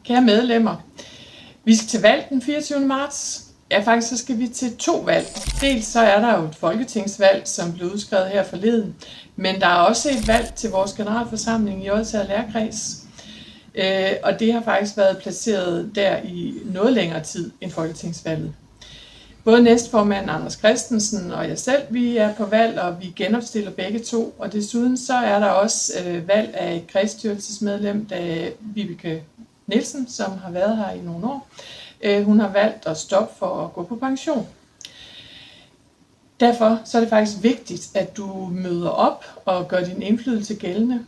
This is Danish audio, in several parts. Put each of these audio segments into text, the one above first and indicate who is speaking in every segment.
Speaker 1: Kære medlemmer, vi skal til valg den 24. marts. Ja, faktisk så skal vi til 2 valg. Dels så er der jo et folketingsvalg, som blev udskrevet her forleden, men der er også et valg til vores generalforsamling i Odsherred Lærkreds. Og det har faktisk været placeret der i noget længere tid end folketingsvalget. Både næstformand Anders Christensen og jeg selv, vi er på valg, og vi genopstiller begge 2. Og desuden så er der også valg af et kredsstyrelsesmedlem, der Vibeke Nielsen, som har været her i nogle år. Hun har valgt at stoppe for at gå på pension. Derfor så er det faktisk vigtigt, at du møder op og gør din indflydelse gældende.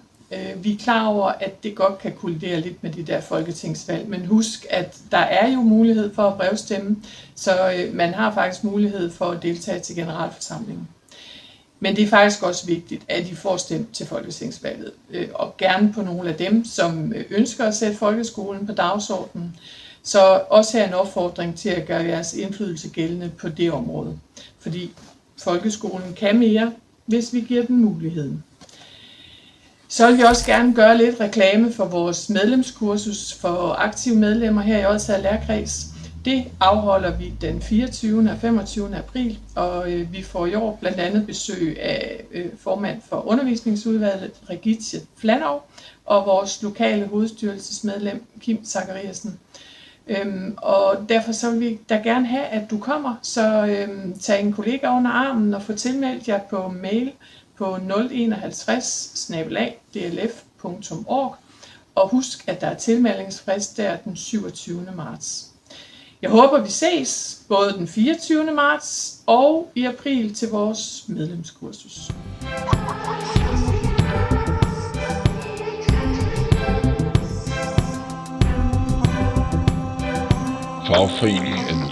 Speaker 1: Vi er klar over, at det godt kan kollidere lidt med de der folketingsvalg, men husk, at der er jo mulighed for at brevstemme, så man har faktisk mulighed for at deltage til generalforsamlingen. Men det er faktisk også vigtigt, at I får stemt til folketingsvalget, og gerne på nogle af dem, som ønsker at sætte folkeskolen på dagsordenen. Så også her en opfordring til at gøre jeres indflydelse gældende på det område, fordi folkeskolen kan mere, hvis vi giver den muligheden. Så vil vi også gerne gøre lidt reklame for vores medlemskursus for aktive medlemmer her i Odsherred Lærkreds. Det afholder vi den 24. og 25. april, og vi får i år blandt andet besøg af formand for undervisningsudvalget, Regitze Flanov, og vores lokale hovedstyrelsesmedlem, Kim Zachariasen. Og derfor så vil vi da gerne have, at du kommer, så tag en kollega under armen og få tilmeldt jer på mail på 051/dlf.org, og husk, at der er tilmeldingsfrist der den 27. marts. Jeg håber, vi ses både den 24. marts og i april til vores medlemskursus.
Speaker 2: Fagforeningen